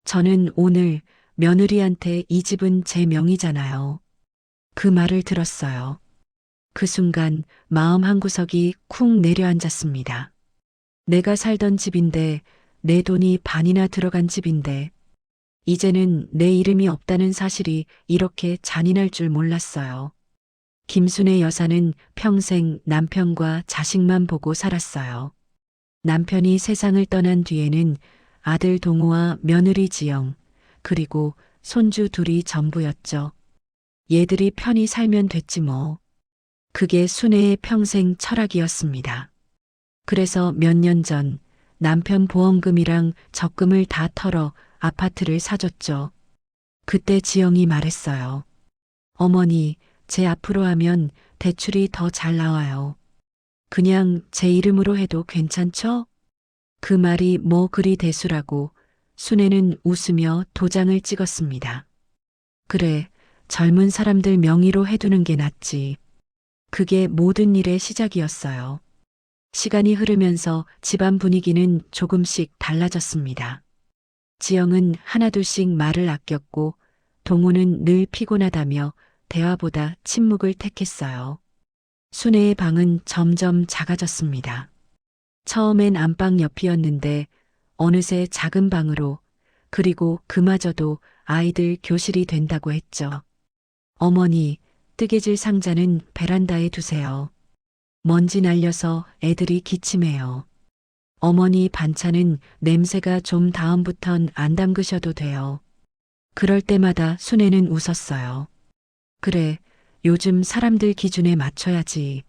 저는 오늘 며느리한테 이 집은 제 명의잖아요. 그 말을 들었어요. 그 순간 마음 한구석이 쿵 내려앉았습니다. 내가 살던 집인데, 내 돈이 반이나 들어간 집인데, 이제는 내 이름이 없다는 사실이 이렇게 잔인할 줄 몰랐어요. 김순애 여사는 평생 남편과 자식만 보고 살았어요. 남편이 세상을 떠난 뒤에는 아들 동호와 며느리 지영, 그리고 손주 둘이 전부였죠. 얘들이 편히 살면 됐지 뭐. 그게 순애의 평생 철학이었습니다. 그래서 몇 년 전 남편 보험금이랑 적금을 다 털어 아파트를 사줬죠. 그때 지영이 말했어요. 어머니, 제 앞으로 하면 대출이 더 잘 나와요. 그냥 제 이름으로 해도 괜찮죠? 그 말이 뭐 그리 대수라고 순애는 웃으며 도장을 찍었습니다. 그래, 젊은 사람들 명의로 해두는 게 낫지. 그게 모든 일의 시작이었어요. 시간이 흐르면서 집안 분위기는 조금씩 달라졌습니다. 지영은 하나둘씩 말을 아꼈고 동호는 늘 피곤하다며 대화보다 침묵을 택했어요. 순애의 방은 점점 작아졌습니다. 처음엔 안방 옆이었는데 어느새 작은 방으로, 그리고 그마저도 아이들 교실이 된다고 했죠. 어머니, 뜨개질 상자는 베란다에 두세요. 먼지 날려서 애들이 기침해요. 어머니 반찬은 냄새가 좀 다음부턴 안 담그셔도 돼요. 그럴 때마다 순애는 웃었어요. 그래, 요즘 사람들 기준에 맞춰야지.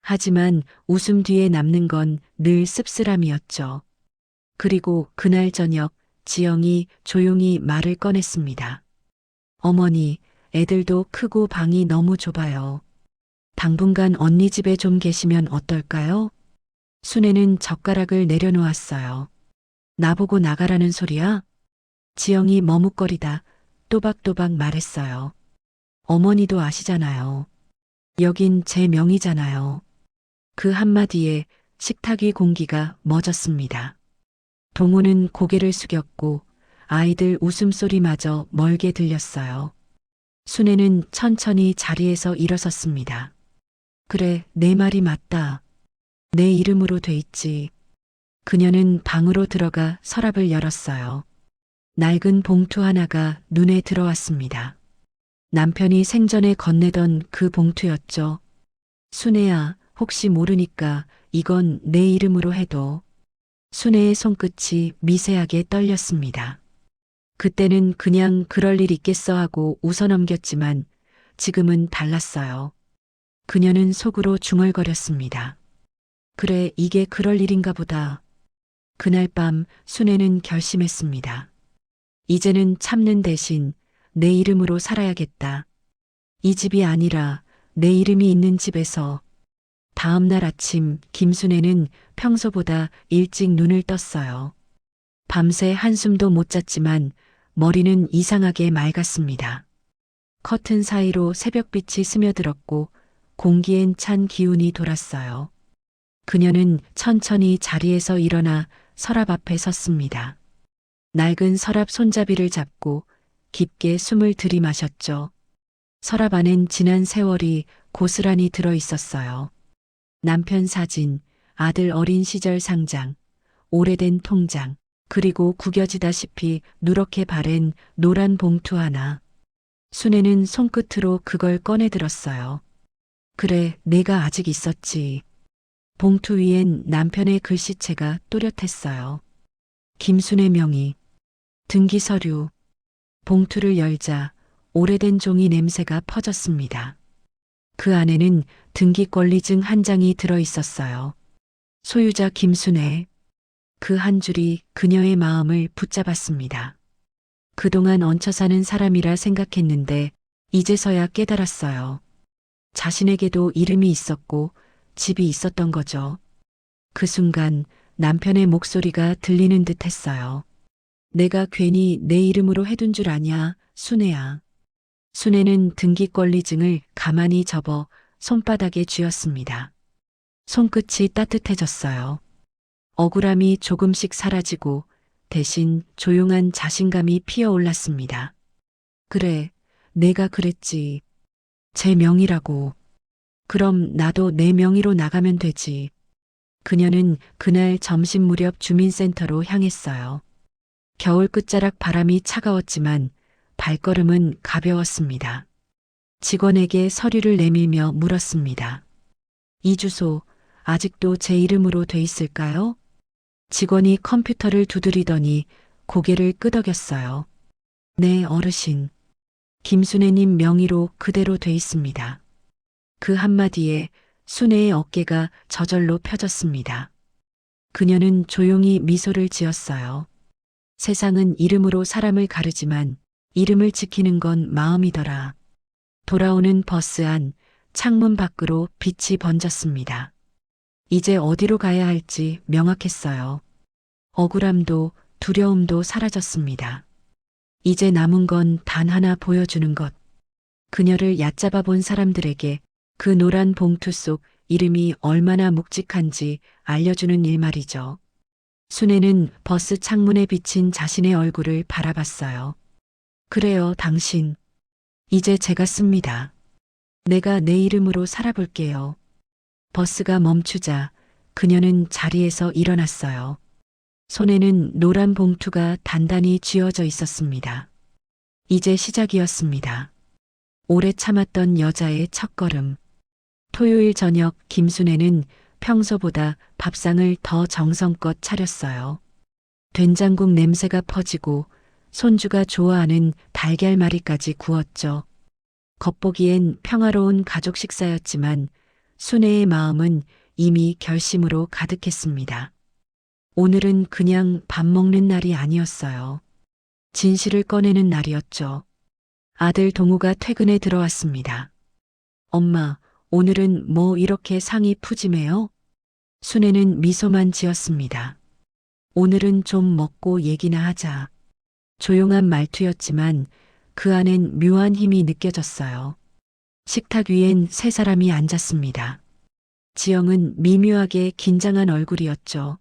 하지만 웃음 뒤에 남는 건 늘 씁쓸함이었죠. 그리고 그날 저녁 지영이 조용히 말을 꺼냈습니다. 어머니, 애들도 크고 방이 너무 좁아요. 당분간 언니 집에 좀 계시면 어떨까요? 순애는 젓가락을 내려놓았어요. 나보고 나가라는 소리야? 지영이 머뭇거리다 또박또박 말했어요. 어머니도 아시잖아요. 여긴 제 명의잖아요. 그 한마디에 식탁 위 공기가 멎었습니다. 동호는 고개를 숙였고 아이들 웃음소리마저 멀게 들렸어요. 순애는 천천히 자리에서 일어섰습니다. 그래, 내 말이 맞다. 내 이름으로 돼 있지. 그녀는 방으로 들어가 서랍을 열었어요. 낡은 봉투 하나가 눈에 들어왔습니다. 남편이 생전에 건네던 그 봉투였죠. 순애야, 혹시 모르니까 이건 내 이름으로 해도. 순애의 손끝이 미세하게 떨렸습니다. 그때는 그냥 그럴 일 있겠어 하고 웃어넘겼지만 지금은 달랐어요. 그녀는 속으로 중얼거렸습니다. 그래, 이게 그럴 일인가 보다. 그날 밤 순애는 결심했습니다. 이제는 참는 대신 내 이름으로 살아야겠다. 이 집이 아니라 내 이름이 있는 집에서. 다음 날 아침 김순애는 평소보다 일찍 눈을 떴어요. 밤새 한숨도 못 잤지만 머리는 이상하게 맑았습니다. 커튼 사이로 새벽빛이 스며들었고 공기엔 찬 기운이 돌았어요. 그녀는 천천히 자리에서 일어나 서랍 앞에 섰습니다. 낡은 서랍 손잡이를 잡고 깊게 숨을 들이마셨죠. 서랍 안엔 지난 세월이 고스란히 들어 있었어요. 남편 사진, 아들 어린 시절 상장, 오래된 통장, 그리고 구겨지다시피 누렇게 바랜 노란 봉투 하나. 순애는 손끝으로 그걸 꺼내 들었어요. 그래, 내가 아직 있었지. 봉투 위엔 남편의 글씨체가 또렷했어요. 김순애 명의, 등기 서류. 봉투를 열자 오래된 종이 냄새가 퍼졌습니다. 그 안에는 등기권리증 한 장이 들어 있었어요. 소유자 김순애. 그 한 줄이 그녀의 마음을 붙잡았습니다. 그동안 얹혀 사는 사람이라 생각했는데 이제서야 깨달았어요. 자신에게도 이름이 있었고 집이 있었던 거죠. 그 순간 남편의 목소리가 들리는 듯 했어요. 내가 괜히 내 이름으로 해둔 줄 아냐, 순애야. 순애는 등기권리증을 가만히 접어 손바닥에 쥐었습니다. 손끝이 따뜻해졌어요. 억울함이 조금씩 사라지고 대신 조용한 자신감이 피어올랐습니다. 그래, 내가 그랬지. 제 명의라고. 그럼 나도 내 명의로 나가면 되지. 그녀는 그날 점심 무렵 주민센터로 향했어요. 겨울 끝자락 바람이 차가웠지만 발걸음은 가벼웠습니다. 직원에게 서류를 내밀며 물었습니다. 이 주소 아직도 제 이름으로 돼 있을까요? 직원이 컴퓨터를 두드리더니 고개를 끄덕였어요. 네, 어르신. 김순애님 명의로 그대로 돼 있습니다. 그 한마디에 순애의 어깨가 저절로 펴졌습니다. 그녀는 조용히 미소를 지었어요. 세상은 이름으로 사람을 가르지만 이름을 지키는 건 마음이더라. 돌아오는 버스 안 창문 밖으로 빛이 번졌습니다. 이제 어디로 가야 할지 명확했어요. 억울함도 두려움도 사라졌습니다. 이제 남은 건 단 하나 보여주는 것. 그녀를 얕잡아 본 사람들에게 그 노란 봉투 속 이름이 얼마나 묵직한지 알려주는 일 말이죠. 순애는 버스 창문에 비친 자신의 얼굴을 바라봤어요. 그래요, 당신. 이제 제가 씁니다. 내가 내 이름으로 살아볼게요. 버스가 멈추자 그녀는 자리에서 일어났어요. 손에는 노란 봉투가 단단히 쥐어져 있었습니다. 이제 시작이었습니다. 오래 참았던 여자의 첫걸음. 토요일 저녁 김순애는 평소보다 밥상을 더 정성껏 차렸어요. 된장국 냄새가 퍼지고 손주가 좋아하는 달걀말이까지 구웠죠. 겉보기엔 평화로운 가족 식사였지만 순애의 마음은 이미 결심으로 가득했습니다. 오늘은 그냥 밥 먹는 날이 아니었어요. 진실을 꺼내는 날이었죠. 아들 동우가 퇴근에 들어왔습니다. 엄마, 오늘은 뭐 이렇게 상이 푸짐해요? 순애는 미소만 지었습니다. 오늘은 좀 먹고 얘기나 하자. 조용한 말투였지만 그 안엔 묘한 힘이 느껴졌어요. 식탁 위엔 세 사람이 앉았습니다. 지영은 미묘하게 긴장한 얼굴이었죠.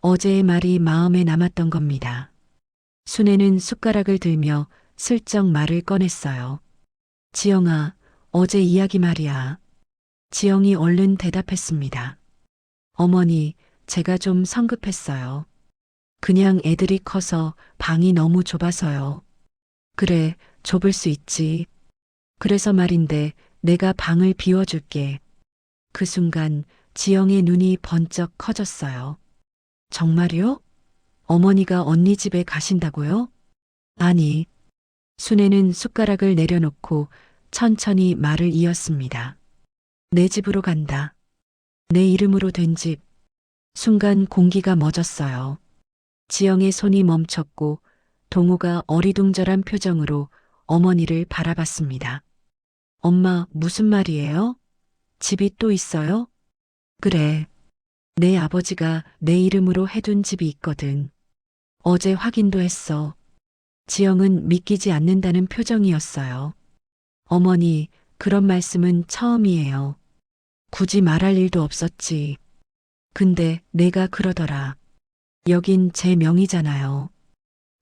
어제의 말이 마음에 남았던 겁니다. 순애는 숟가락을 들며 슬쩍 말을 꺼냈어요. 지영아, 어제 이야기 말이야. 지영이 얼른 대답했습니다. 어머니, 제가 좀 성급했어요. 그냥 애들이 커서 방이 너무 좁아서요. 그래, 좁을 수 있지. 그래서 말인데 내가 방을 비워줄게. 그 순간 지영의 눈이 번쩍 커졌어요. 정말요? 어머니가 언니 집에 가신다고요? 아니. 순애는 숟가락을 내려놓고 천천히 말을 이었습니다. 내 집으로 간다. 내 이름으로 된 집. 순간 공기가 멎었어요. 지영의 손이 멈췄고 동우가 어리둥절한 표정으로 어머니를 바라봤습니다. 엄마, 무슨 말이에요? 집이 또 있어요? 그래. 내 아버지가 내 이름으로 해둔 집이 있거든. 어제 확인도 했어. 지영은 믿기지 않는다는 표정이었어요. 어머니, 그런 말씀은 처음이에요. 굳이 말할 일도 없었지. 근데 내가 그러더라. 여긴 제 명의잖아요.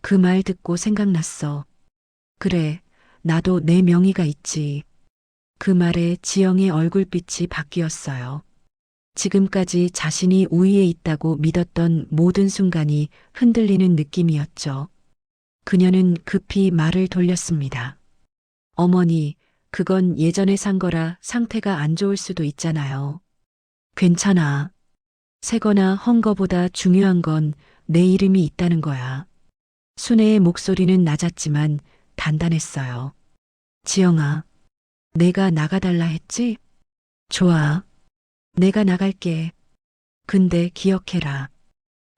그 말 듣고 생각났어. 그래, 나도 내 명의가 있지. 그 말에 지영의 얼굴빛이 바뀌었어요. 지금까지 자신이 우위에 있다고 믿었던 모든 순간이 흔들리는 느낌이었죠. 그녀는 급히 말을 돌렸습니다. 어머니, 그건 예전에 산 거라 상태가 안 좋을 수도 있잖아요. 괜찮아. 새거나 헝 거보다 중요한 건 내 이름이 있다는 거야. 순애의 목소리는 낮았지만 단단했어요. 지영아, 내가 나가달라 했지? 좋아. 내가 나갈게. 근데 기억해라.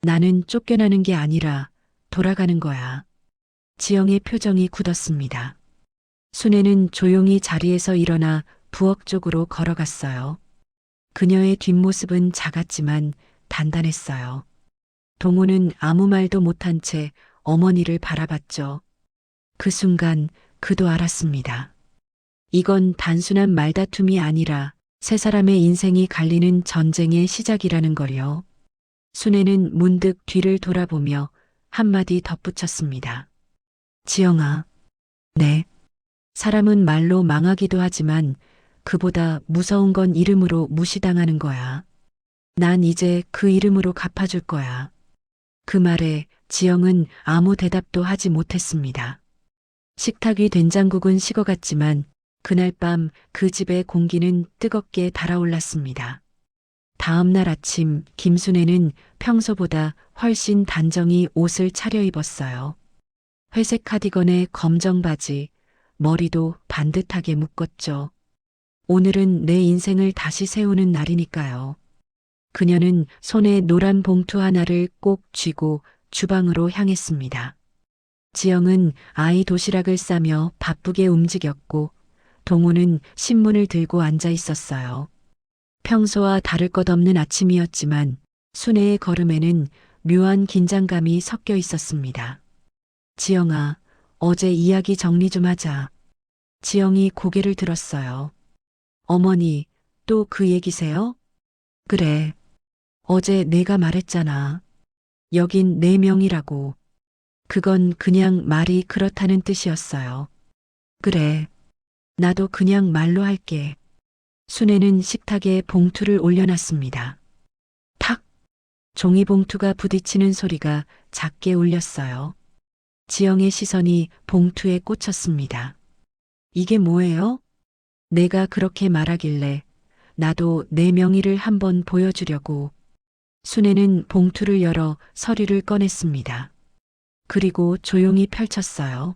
나는 쫓겨나는 게 아니라 돌아가는 거야. 지영의 표정이 굳었습니다. 순애는 조용히 자리에서 일어나 부엌 쪽으로 걸어갔어요. 그녀의 뒷모습은 작았지만 단단했어요. 동우는 아무 말도 못한 채 어머니를 바라봤죠. 그 순간 그도 알았습니다. 이건 단순한 말다툼이 아니라 세 사람의 인생이 갈리는 전쟁의 시작이라는 걸요. 순애는 문득 뒤를 돌아보며 한마디 덧붙였습니다. 지영아, 네. 사람은 말로 망하기도 하지만 그보다 무서운 건 이름으로 무시당하는 거야. 난 이제 그 이름으로 갚아줄 거야. 그 말에 지영은 아무 대답도 하지 못했습니다. 식탁 위 된장국은 식어갔지만 그날 밤 그 집의 공기는 뜨겁게 달아올랐습니다. 다음 날 아침 김순애는 평소보다 훨씬 단정히 옷을 차려입었어요. 회색 카디건에 검정 바지, 머리도 반듯하게 묶었죠. 오늘은 내 인생을 다시 세우는 날이니까요. 그녀는 손에 노란 봉투 하나를 꼭 쥐고 주방으로 향했습니다. 지영은 아이 도시락을 싸며 바쁘게 움직였고 동우는 신문을 들고 앉아 있었어요. 평소와 다를 것 없는 아침이었지만 순애의 걸음에는 묘한 긴장감이 섞여 있었습니다. 지영아, 어제 이야기 정리 좀 하자. 지영이 고개를 들었어요. 어머니, 또 그 얘기세요? 그래. 어제 내가 말했잖아. 여긴 내 명이라고. 그건 그냥 말이 그렇다는 뜻이었어요. 그래. 나도 그냥 말로 할게. 순애는 식탁에 봉투를 올려놨습니다. 탁! 종이봉투가 부딪히는 소리가 작게 울렸어요. 지영의 시선이 봉투에 꽂혔습니다. 이게 뭐예요? 내가 그렇게 말하길래 나도 내 명의를 한번 보여주려고. 순애는 봉투를 열어 서류를 꺼냈습니다. 그리고 조용히 펼쳤어요.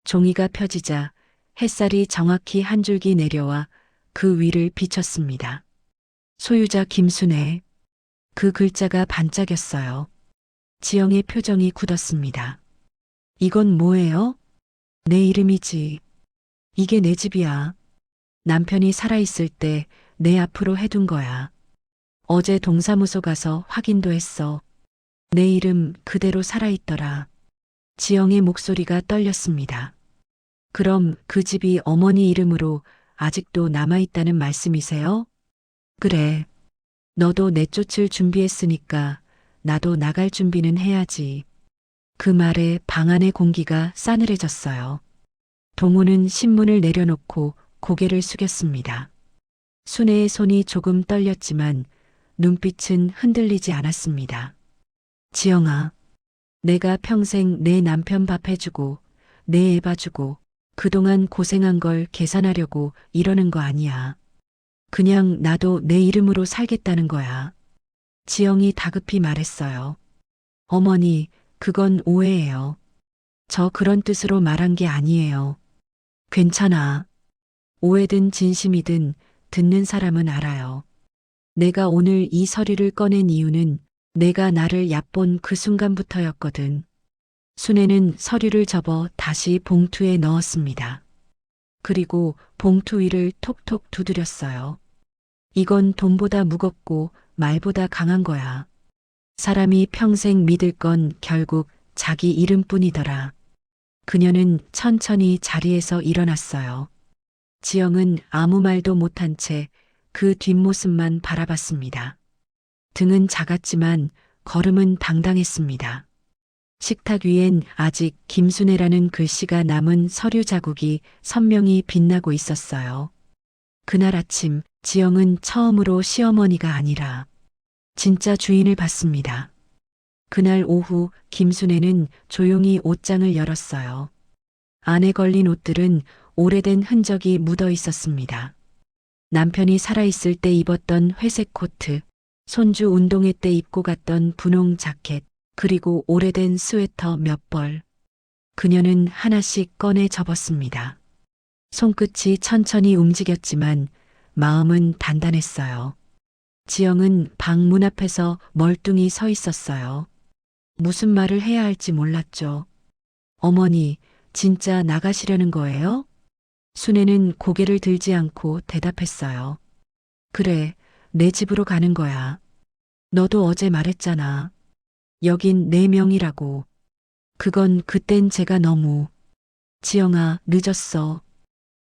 종이가 펴지자 햇살이 정확히 한 줄기 내려와 그 위를 비쳤습니다. 소유자 김순애. 그 글자가 반짝였어요. 지영의 표정이 굳었습니다. 이건 뭐예요? 내 이름이지. 이게 내 집이야. 남편이 살아있을 때 내 앞으로 해둔 거야. 어제 동사무소 가서 확인도 했어. 내 이름 그대로 살아있더라. 지영의 목소리가 떨렸습니다. 그럼 그 집이 어머니 이름으로 아직도 남아있다는 말씀이세요? 그래. 너도 내쫓을 준비했으니까 나도 나갈 준비는 해야지. 그 말에 방 안의 공기가 싸늘해졌어요. 동우는 신문을 내려놓고 고개를 숙였습니다. 순애의 손이 조금 떨렸지만 눈빛은 흔들리지 않았습니다. 지영아, 내가 평생 내 남편 밥 해주고 내 애 봐주고 그동안 고생한 걸 계산하려고 이러는 거 아니야. 그냥 나도 내 이름으로 살겠다는 거야. 지영이 다급히 말했어요. 어머니, 그건 오해예요. 저 그런 뜻으로 말한 게 아니에요. 괜찮아. 오해든 진심이든 듣는 사람은 알아요. 내가 오늘 이 서류를 꺼낸 이유는 내가 나를 얕본 그 순간부터였거든. 순애는 서류를 접어 다시 봉투에 넣었습니다. 그리고 봉투 위를 톡톡 두드렸어요. 이건 돈보다 무겁고 말보다 강한 거야. 사람이 평생 믿을 건 결국 자기 이름뿐이더라. 그녀는 천천히 자리에서 일어났어요. 지영은 아무 말도 못한 채 그 뒷모습만 바라봤습니다. 등은 작았지만 걸음은 당당했습니다. 식탁 위엔 아직 김순애라는 글씨가 남은 서류 자국이 선명히 빛나고 있었어요. 그날 아침 지영은 처음으로 시어머니가 아니라 진짜 주인을 봤습니다. 그날 오후 김순애는 조용히 옷장을 열었어요. 안에 걸린 옷들은 오래된 흔적이 묻어 있었습니다. 남편이 살아있을 때 입었던 회색 코트, 손주 운동회 때 입고 갔던 분홍 자켓, 그리고 오래된 스웨터 몇 벌. 그녀는 하나씩 꺼내 접었습니다. 손끝이 천천히 움직였지만 마음은 단단했어요. 지영은 방 문 앞에서 멀뚱히 서 있었어요. 무슨 말을 해야 할지 몰랐죠. 어머니, 진짜 나가시려는 거예요? 순애는 고개를 들지 않고 대답했어요. 그래, 내 집으로 가는 거야. 너도 어제 말했잖아. 여긴 내 명이라고. 그건 그땐 제가 너무. 지영아, 늦었어.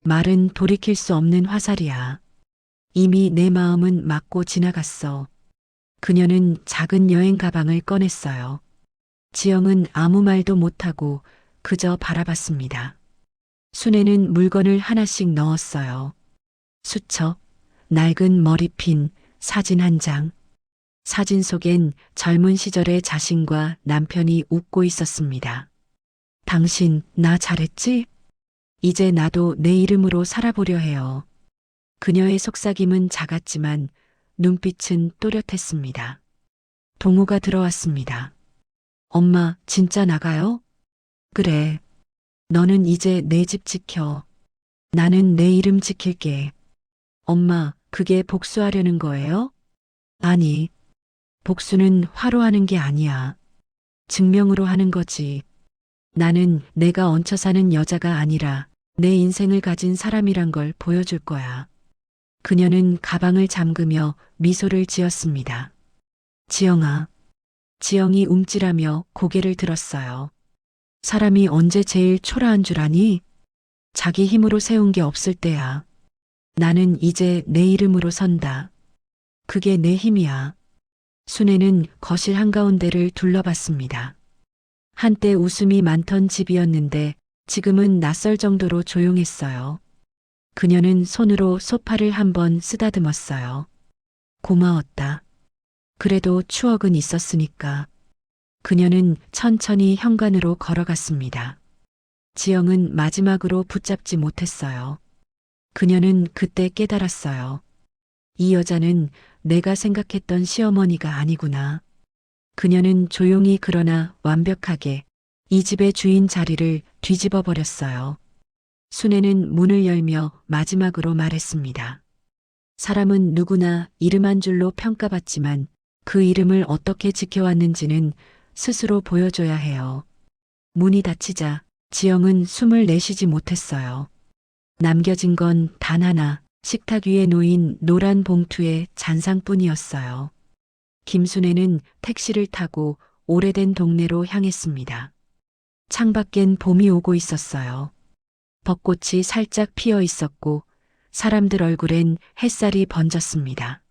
말은 돌이킬 수 없는 화살이야. 이미 내 마음은 맞고 지나갔어. 그녀는 작은 여행 가방을 꺼냈어요. 지영은 아무 말도 못하고 그저 바라봤습니다. 순애는 물건을 하나씩 넣었어요. 수첩, 낡은 머리핀, 사진 한 장. 사진 속엔 젊은 시절의 자신과 남편이 웃고 있었습니다. 당신, 나 잘했지? 이제 나도 내 이름으로 살아보려 해요. 그녀의 속삭임은 작았지만 눈빛은 또렷했습니다. 동우가 들어왔습니다. 엄마, 진짜 나가요? 그래. 너는 이제 내 집 지켜. 나는 내 이름 지킬게. 엄마, 그게 복수하려는 거예요? 아니, 복수는 화로 하는 게 아니야. 증명으로 하는 거지. 나는 내가 얹혀 사는 여자가 아니라 내 인생을 가진 사람이란 걸 보여줄 거야. 그녀는 가방을 잠그며 미소를 지었습니다. 지영아. 지영이 움찔하며 고개를 들었어요. 사람이 언제 제일 초라한 줄 아니? 자기 힘으로 세운 게 없을 때야. 나는 이제 내 이름으로 선다. 그게 내 힘이야. 순애는 거실 한가운데를 둘러봤습니다. 한때 웃음이 많던 집이었는데 지금은 낯설 정도로 조용했어요. 그녀는 손으로 소파를 한번 쓰다듬었어요. 고마웠다. 그래도 추억은 있었으니까. 그녀는 천천히 현관으로 걸어갔습니다. 지영은 마지막으로 붙잡지 못했어요. 그녀는 그때 깨달았어요. 이 여자는 내가 생각했던 시어머니가 아니구나. 그녀는 조용히 그러나 완벽하게 이 집의 주인 자리를 뒤집어 버렸어요. 순애는 문을 열며 마지막으로 말했습니다. 사람은 누구나 이름 한 줄로 평가받지만 그 이름을 어떻게 지켜왔는지는 스스로 보여줘야 해요. 문이 닫히자 지영은 숨을 내쉬지 못했어요. 남겨진 건 단 하나, 식탁 위에 놓인 노란 봉투의 잔상뿐이었어요. 김순애는 택시를 타고 오래된 동네로 향했습니다. 창밖엔 봄이 오고 있었어요. 벚꽃이 살짝 피어 있었고 사람들 얼굴엔 햇살이 번졌습니다.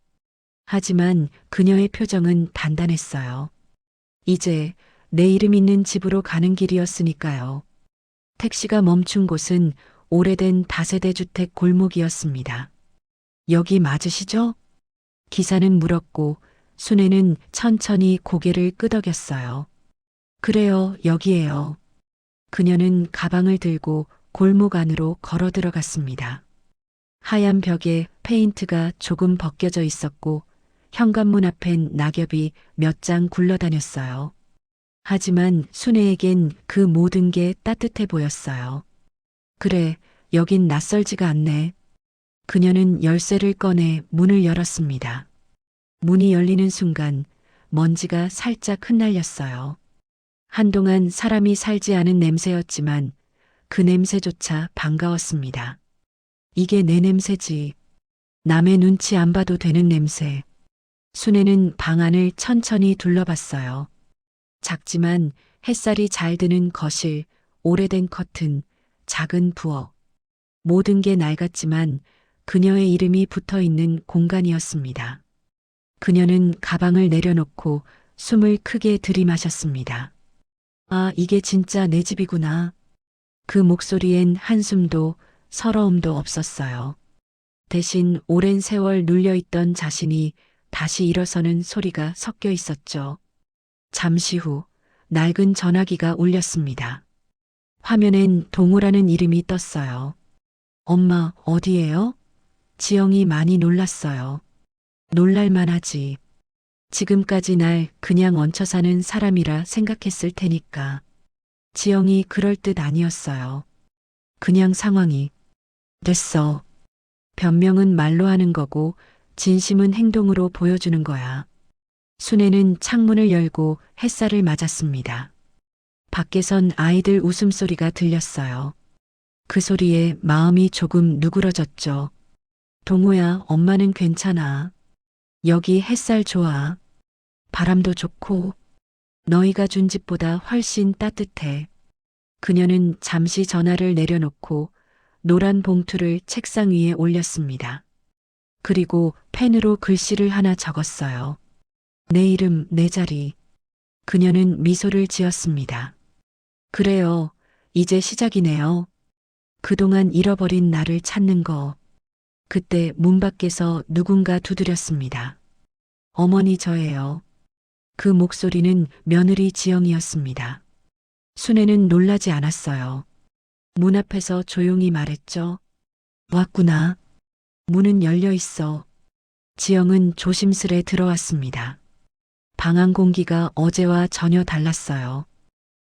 하지만 그녀의 표정은 단단했어요. 이제 내 이름 있는 집으로 가는 길이었으니까요. 택시가 멈춘 곳은 오래된 다세대 주택 골목이었습니다. 여기 맞으시죠? 기사는 물었고 순애는 천천히 고개를 끄덕였어요. 그래요, 여기에요. 그녀는 가방을 들고 골목 안으로 걸어 들어갔습니다. 하얀 벽에 페인트가 조금 벗겨져 있었고 현관문 앞엔 낙엽이 몇 장 굴러다녔어요. 하지만 순애에겐 그 모든 게 따뜻해 보였어요. 그래, 여긴 낯설지가 않네. 그녀는 열쇠를 꺼내 문을 열었습니다. 문이 열리는 순간 먼지가 살짝 흩날렸어요. 한동안 사람이 살지 않은 냄새였지만 그 냄새조차 반가웠습니다. 이게 내 냄새지. 남의 눈치 안 봐도 되는 냄새. 순애는 방 안을 천천히 둘러봤어요. 작지만 햇살이 잘 드는 거실, 오래된 커튼, 작은 부엌. 모든 게 낡았지만 그녀의 이름이 붙어 있는 공간이었습니다. 그녀는 가방을 내려놓고 숨을 크게 들이마셨습니다. 아, 이게 진짜 내 집이구나. 그 목소리엔 한숨도 서러움도 없었어요. 대신 오랜 세월 눌려있던 자신이 다시 일어서는 소리가 섞여 있었죠. 잠시 후 낡은 전화기가 울렸습니다. 화면엔 동우라는 이름이 떴어요. 엄마, 어디에요? 지영이 많이 놀랐어요. 놀랄만하지. 지금까지 날 그냥 얹혀 사는 사람이라 생각했을 테니까. 지영이 그럴 듯 아니었어요. 그냥 상황이. 됐어. 변명은 말로 하는 거고 진심은 행동으로 보여주는 거야. 순애는 창문을 열고 햇살을 맞았습니다. 밖에선 아이들 웃음소리가 들렸어요. 그 소리에 마음이 조금 누그러졌죠. 동호야, 엄마는 괜찮아. 여기 햇살 좋아. 바람도 좋고 너희가 준 집보다 훨씬 따뜻해. 그녀는 잠시 전화를 내려놓고 노란 봉투를 책상 위에 올렸습니다. 그리고 펜으로 글씨를 하나 적었어요. 내 이름, 내 자리. 그녀는 미소를 지었습니다. 그래요. 이제 시작이네요. 그동안 잃어버린 나를 찾는 거. 그때 문 밖에서 누군가 두드렸습니다. 어머니 저예요. 그 목소리는 며느리 지영이었습니다. 순애는 놀라지 않았어요. 문 앞에서 조용히 말했죠. 왔구나. 문은 열려 있어. 지영은 조심스레 들어왔습니다. 방 안 공기가 어제와 전혀 달랐어요.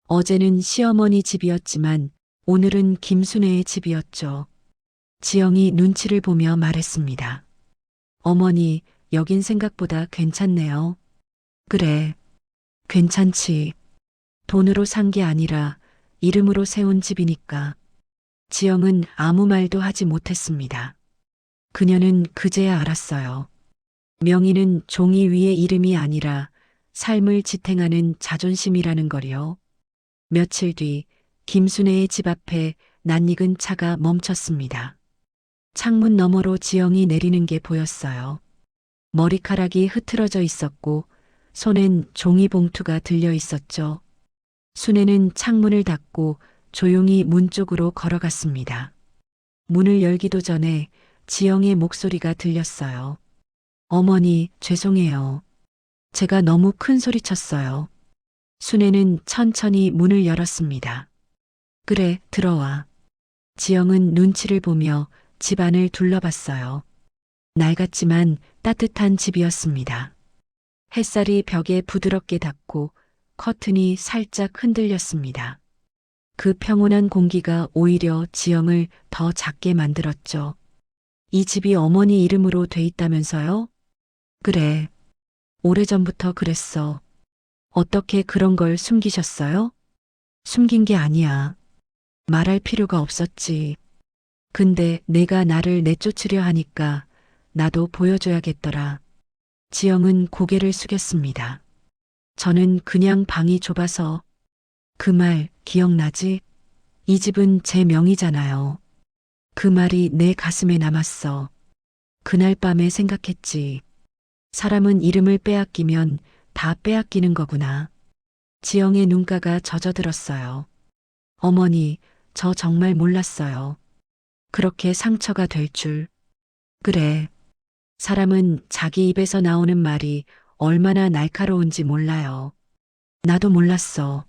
어제는 시어머니 집이었지만 오늘은 김순애의 집이었죠. 지영이 눈치를 보며 말했습니다. 어머니, 여긴 생각보다 괜찮네요. 그래, 괜찮지. 돈으로 산 게 아니라 이름으로 세운 집이니까. 지영은 아무 말도 하지 못했습니다. 그녀는 그제야 알았어요. 명의는 종이 위에 이름이 아니라 삶을 지탱하는 자존심이라는 거요. 며칠 뒤 김순애의 집 앞에 낯익은 차가 멈췄습니다. 창문 너머로 지영이 내리는 게 보였어요. 머리카락이 흐트러져 있었고 손엔 종이봉투가 들려 있었죠. 순애는 창문을 닫고 조용히 문 쪽으로 걸어갔습니다. 문을 열기도 전에 지영의 목소리가 들렸어요. 어머니, 죄송해요. 제가 너무 큰 소리 쳤어요. 순애는 천천히 문을 열었습니다. 그래, 들어와. 지영은 눈치를 보며 집 안을 둘러봤어요. 낡았지만 따뜻한 집이었습니다. 햇살이 벽에 부드럽게 닿고 커튼이 살짝 흔들렸습니다. 그 평온한 공기가 오히려 지영을 더 작게 만들었죠. 이 집이 어머니 이름으로 돼 있다면서요? 그래. 오래전부터 그랬어. 어떻게 그런 걸 숨기셨어요? 숨긴 게 아니야. 말할 필요가 없었지. 근데 내가 나를 내쫓으려 하니까 나도 보여줘야겠더라. 지영은 고개를 숙였습니다. 저는 그냥 방이 좁아서. 그 말 기억나지? 이 집은 제 명의잖아요. 그 말이 내 가슴에 남았어. 그날 밤에 생각했지. 사람은 이름을 빼앗기면 다 빼앗기는 거구나. 지영의 눈가가 젖어들었어요. 어머니, 저 정말 몰랐어요. 그렇게 상처가 될 줄. 그래. 사람은 자기 입에서 나오는 말이 얼마나 날카로운지 몰라요. 나도 몰랐어.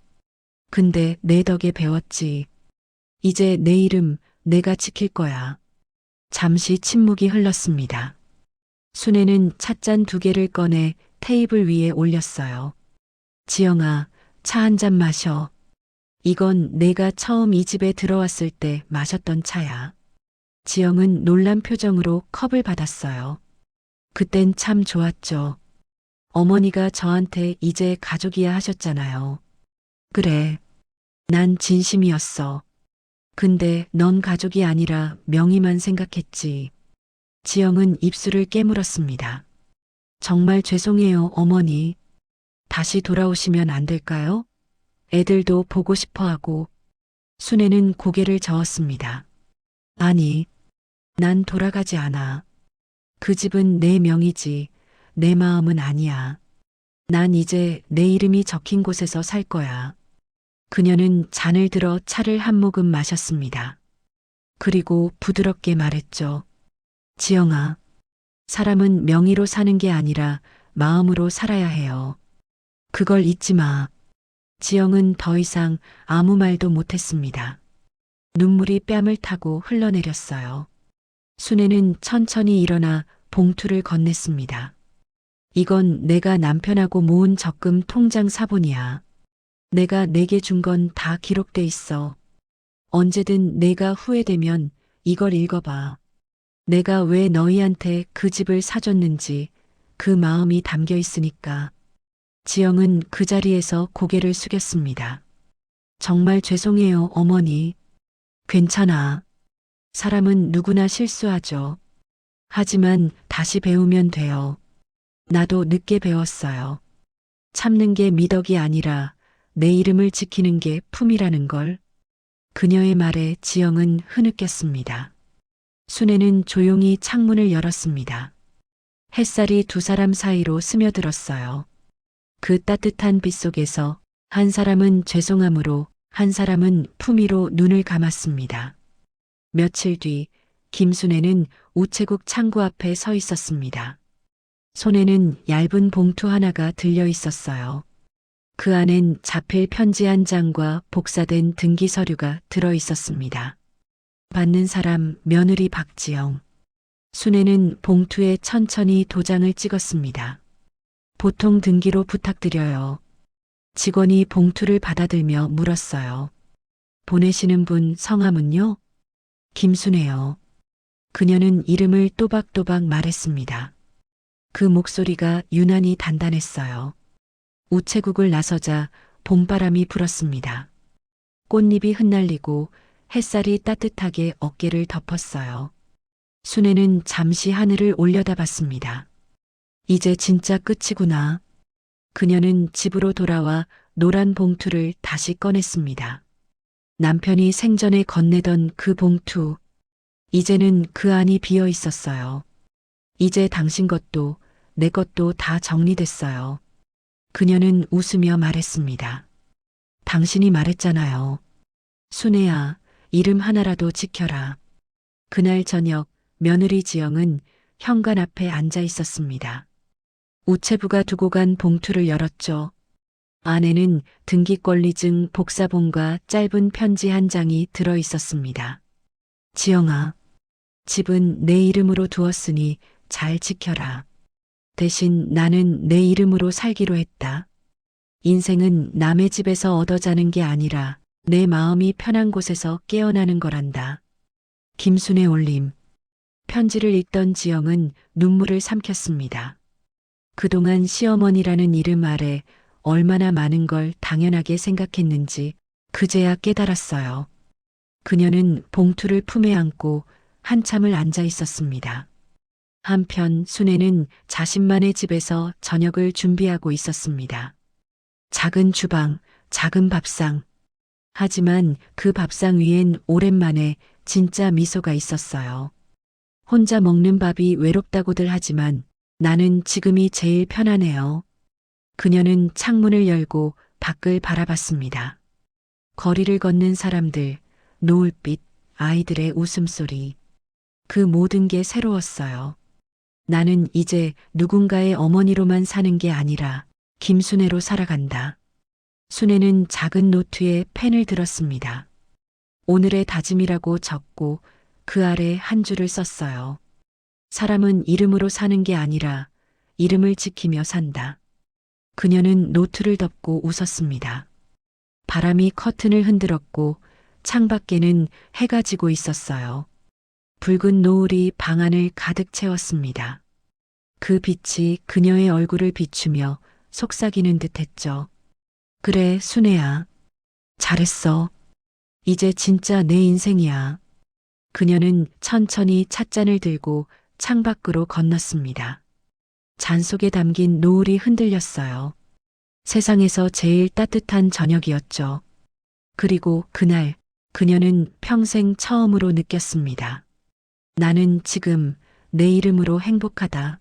근데 내 덕에 배웠지. 이제 내 이름 내가 지킬 거야. 잠시 침묵이 흘렀습니다. 순애는 찻잔 2개를 꺼내 테이블 위에 올렸어요. 지영아, 차 한 잔 마셔. 이건 내가 처음 이 집에 들어왔을 때 마셨던 차야. 지영은 놀란 표정으로 컵을 받았어요. 그땐 참 좋았죠. 어머니가 저한테 이제 가족이야 하셨잖아요. 그래. 난 진심이었어. 근데 넌 가족이 아니라 명의만 생각했지. 지영은 입술을 깨물었습니다. 정말 죄송해요, 어머니. 다시 돌아오시면 안 될까요? 애들도 보고 싶어 하고. 순애는 고개를 저었습니다. 아니, 난 돌아가지 않아. 그 집은 내 명의지, 내 마음은 아니야. 난 이제 내 이름이 적힌 곳에서 살 거야. 그녀는 잔을 들어 차를 한 모금 마셨습니다. 그리고 부드럽게 말했죠. 지영아, 사람은 명의로 사는 게 아니라 마음으로 살아야 해요. 그걸 잊지 마. 지영은 더 이상 아무 말도 못했습니다. 눈물이 뺨을 타고 흘러내렸어요. 순애는 천천히 일어나 봉투를 건넸습니다. 이건 내가 남편하고 모은 적금 통장 사본이야. 내가 내게 준 건 다 기록돼 있어. 언제든 내가 후회되면 이걸 읽어봐. 내가 왜 너희한테 그 집을 사줬는지 그 마음이 담겨 있으니까. 지영은 그 자리에서 고개를 숙였습니다. 정말 죄송해요, 어머니. 괜찮아. 사람은 누구나 실수하죠. 하지만 다시 배우면 돼요. 나도 늦게 배웠어요. 참는 게 미덕이 아니라 내 이름을 지키는 게 품이라는 걸. 그녀의 말에 지영은 흐느꼈습니다. 순애는 조용히 창문을 열었습니다. 햇살이 2 사람 사이로 스며들었어요. 그 따뜻한 빛 속에서 한 사람은 죄송함으로, 한 사람은 품위로 눈을 감았습니다. 며칠 뒤 김순애는 우체국 창구 앞에 서 있었습니다. 손에는 얇은 봉투 하나가 들려 있었어요. 그 안엔 자필 편지 한 장과 복사된 등기 서류가 들어 있었습니다. 받는 사람 며느리 박지영. 순애는 봉투에 천천히 도장을 찍었습니다. 보통 등기로 부탁드려요. 직원이 봉투를 받아들며 물었어요. 보내시는 분 성함은요? 김순애요. 그녀는 이름을 또박또박 말했습니다. 그 목소리가 유난히 단단했어요. 우체국을 나서자 봄바람이 불었습니다. 꽃잎이 흩날리고 햇살이 따뜻하게 어깨를 덮었어요. 순애는 잠시 하늘을 올려다봤습니다. 이제 진짜 끝이구나. 그녀는 집으로 돌아와 노란 봉투를 다시 꺼냈습니다. 남편이 생전에 건네던 그 봉투. 이제는 그 안이 비어 있었어요. 이제 당신 것도 내 것도 다 정리됐어요. 그녀는 웃으며 말했습니다. 당신이 말했잖아요. 순애야, 이름 하나라도 지켜라. 그날 저녁 며느리 지영은 현관 앞에 앉아 있었습니다. 우체부가 두고 간 봉투를 열었죠. 안에는 등기권리증 복사본과 짧은 편지 한 장이 들어 있었습니다. 지영아, 집은 내 이름으로 두었으니 잘 지켜라. 대신 나는 내 이름으로 살기로 했다. 인생은 남의 집에서 얻어자는 게 아니라 내 마음이 편한 곳에서 깨어나는 거란다. 김순애 올림. 편지를 읽던 지영은 눈물을 삼켰습니다. 그동안 시어머니라는 이름 아래 얼마나 많은 걸 당연하게 생각했는지 그제야 깨달았어요. 그녀는 봉투를 품에 안고 한참을 앉아 있었습니다. 한편 순애는 자신만의 집에서 저녁을 준비하고 있었습니다. 작은 주방, 작은 밥상. 하지만 그 밥상 위엔 오랜만에 진짜 미소가 있었어요. 혼자 먹는 밥이 외롭다고들 하지만 나는 지금이 제일 편하네요. 그녀는 창문을 열고 밖을 바라봤습니다. 거리를 걷는 사람들, 노을빛, 아이들의 웃음소리. 그 모든 게 새로웠어요. 나는 이제 누군가의 어머니로만 사는 게 아니라 김순애로 살아간다. 순애는 작은 노트에 펜을 들었습니다. 오늘의 다짐이라고 적고 그 아래 한 줄을 썼어요. 사람은 이름으로 사는 게 아니라 이름을 지키며 산다. 그녀는 노트를 덮고 웃었습니다. 바람이 커튼을 흔들었고 창밖에는 해가 지고 있었어요. 붉은 노을이 방 안을 가득 채웠습니다. 그 빛이 그녀의 얼굴을 비추며 속삭이는 듯했죠. 그래, 순애야. 잘했어. 이제 진짜 내 인생이야. 그녀는 천천히 찻잔을 들고 창밖으로 건넜습니다. 잔 속에 담긴 노을이 흔들렸어요. 세상에서 제일 따뜻한 저녁이었죠. 그리고 그날 그녀는 평생 처음으로 느꼈습니다. 나는 지금 내 이름으로 행복하다.